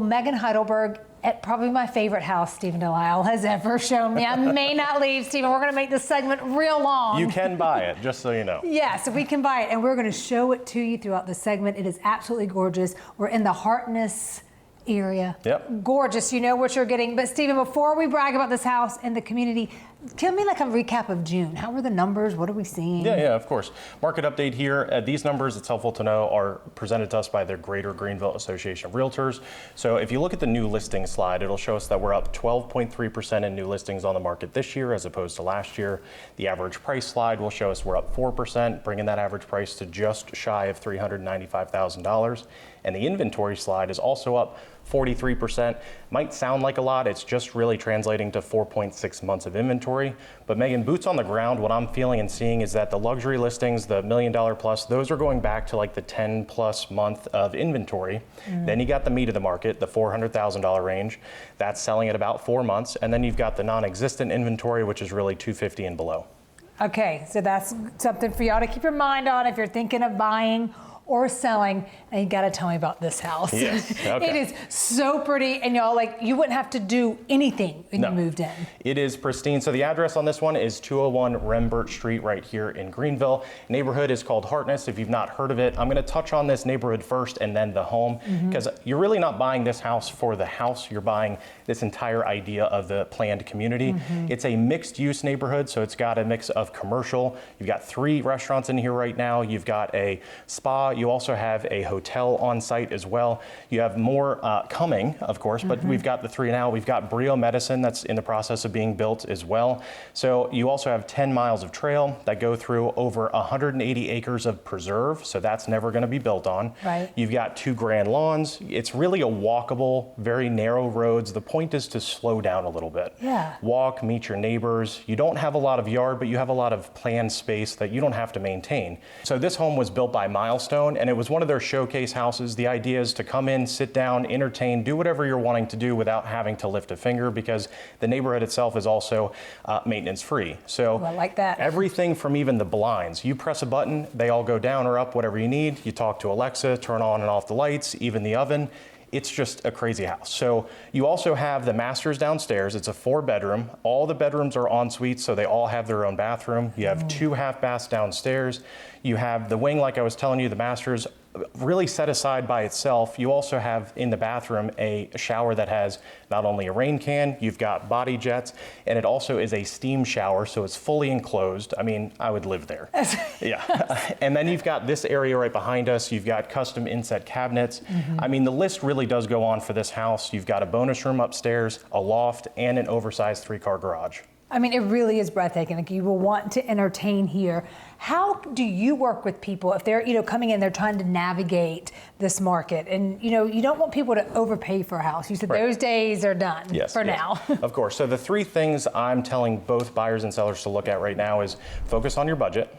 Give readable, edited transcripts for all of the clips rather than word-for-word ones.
Megan Heidelberg at probably my favorite house Stephen DeLisle has ever shown me. I may not leave, Stephen. We're going to make this segment real long. You can buy it, just so you know. Yes, we can buy it, and we're going to show it to you throughout the segment. It is absolutely gorgeous. We're in the Hartness area. Yep. Gorgeous. You know what you're getting. But Stephen, before we brag about this house and the community, give me like a recap of June. How were the numbers? What are we seeing? Yeah, of course. Market update here. These numbers, it's helpful to know, are presented to us by the Greater Greenville Association of Realtors. So if you look at the new listing slide, it'll show us that we're up 12.3% in new listings on the market this year as opposed to last year. The average price slide will show us we're up 4%, bringing that average price to just shy of $395,000. And the inventory slide is also up 43%. Might sound like a lot, it's just really translating to 4.6 months of inventory. But Megan, boots on the ground, what I'm feeling and seeing is that the luxury listings, the $1 million plus, those are going back to like the 10 plus month of inventory. Then you got the meat of the market, the $400,000 range. That's selling at about 4 months. And then you've got the non-existent inventory, which is really 250 and below. Okay, so that's something for y'all to keep your mind on if you're thinking of buying or selling. And you gotta tell me about this house. Yes. Okay. It is so pretty, and y'all, like, you wouldn't have to do anything when you moved in. It is pristine. So the address on this one is 201 Rembert Street right here in Greenville. Neighborhood is called Hartness. If you've not heard of it, I'm gonna touch on this neighborhood first and then the home, because you're really not buying this house for the house, you're buying this entire idea of the planned community. It's a mixed use neighborhood, so it's got a mix of commercial. You've got 3 restaurants in here right now. You've got a spa. You also have a hotel on site as well. You have more coming, of course, but we've got the 3 now. We've got Brio Medicine that's in the process of being built as well. So you also have 10 miles of trail that go through over 180 acres of preserve. So that's never going to be built on. Right. You've got 2 grand lawns. It's really a walkable, very narrow roads. The point is to slow down a little bit. Yeah. Walk, meet your neighbors. You don't have a lot of yard, but you have a lot of planned space that you don't have to maintain. So this home was built by Milestone, and it was one of their showcase houses. The idea is to come in, sit down, entertain, do whatever you're wanting to do without having to lift a finger, because the neighborhood itself is also maintenance free. So I like that. Everything from even the blinds, you press a button, they all go down or up, whatever you need. You talk to Alexa, turn on and off the lights, even the oven. It's just a crazy house. So you also have the masters downstairs. It's a 4-bedroom. All the bedrooms are en suite, so they all have their own bathroom. You have 2 half baths downstairs. You have the wing, like I was telling you, the masters really set aside by itself. You also have in the bathroom a shower that has not only a rain can, you've got body jets, and it also is a steam shower, so it's fully enclosed. I mean, I would live there. Yeah. And then you've got this area right behind us. You've got custom inset cabinets. I mean, the list really does go on for this house. You've got a bonus room upstairs, a loft, and an oversized 3-car garage. I mean, it really is breathtaking. Like, you will want to entertain here. How do you work with people if they're, coming in, they're trying to navigate this market, and you don't want people to overpay for a house? You said those days are done for now. Of course. So the 3 things I'm telling both buyers and sellers to look at right now is focus on your budget.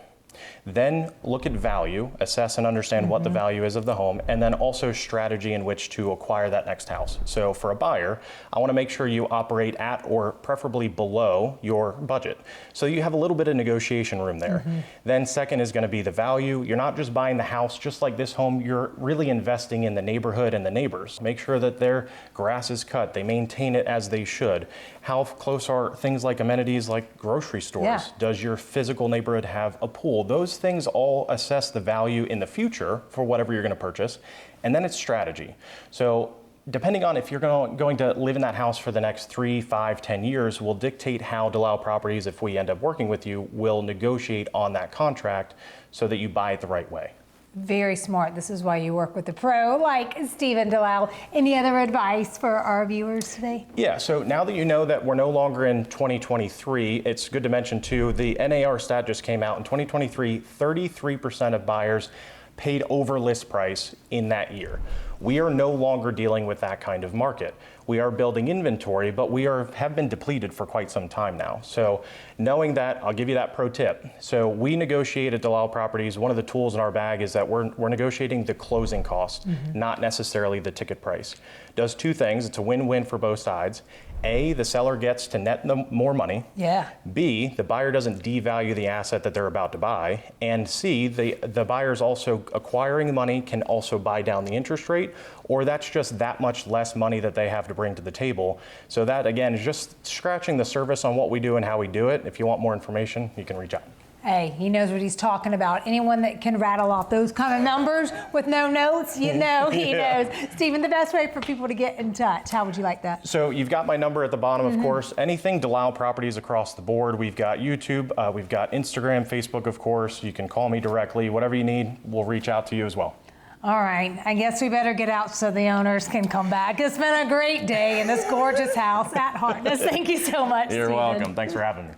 Then look at value, assess and understand what the value is of the home, and then also strategy in which to acquire that next house. So for a buyer, I want to make sure you operate at or preferably below your budget, so you have a little bit of negotiation room there. Then second is going to be the value. You're not just buying the house, just like this home, you're really investing in the neighborhood and the neighbors. Make sure that their grass is cut, they maintain it as they should. How close are things like amenities like grocery stores? Yeah. Does your physical neighborhood have a pool? Those things all assess the value in the future for whatever you're going to purchase. And then it's strategy. So depending on if you're going to live in that house for the next 3, 5, 10 years will dictate how DeLisle Properties, if we end up working with you, will negotiate on that contract so that you buy it the right way. Very smart. This is why you work with the pro like Stephen DeLisle. Any other advice for our viewers today? Yeah, so now that you know that we're no longer in 2023, it's good to mention too, the NAR stat just came out. In 2023, 33% of buyers paid over list price in that year. We are no longer dealing with that kind of market. We are building inventory, but we have been depleted for quite some time now. So knowing that, I'll give you that pro tip. So we negotiate at DeLisle Properties. One of the tools in our bag is that we're negotiating the closing cost, not necessarily the ticket price. does two things. It's a win-win for both sides. A, the seller gets to net more money. Yeah. B, the buyer doesn't devalue the asset that they're about to buy. And C, the buyer's also acquiring the money can also buy down the interest rate, or that's just that much less money that they have to bring to the table. So that, again, is just scratching the surface on what we do and how we do it. If you want more information, you can reach out. Hey, he knows what he's talking about. Anyone that can rattle off those kind of numbers with no notes, you know he knows. Stephen, the best way for people to get in touch, how would you like that? So you've got my number at the bottom, of course. Anything DeLisle Properties across the board. We've got YouTube, we've got Instagram, Facebook, of course. You can call me directly. Whatever you need, we'll reach out to you as well. All right, I guess we better get out so the owners can come back. It's been a great day in this gorgeous house at Harkness. Thank you so much, You're Stephen. welcome. Thanks for having me.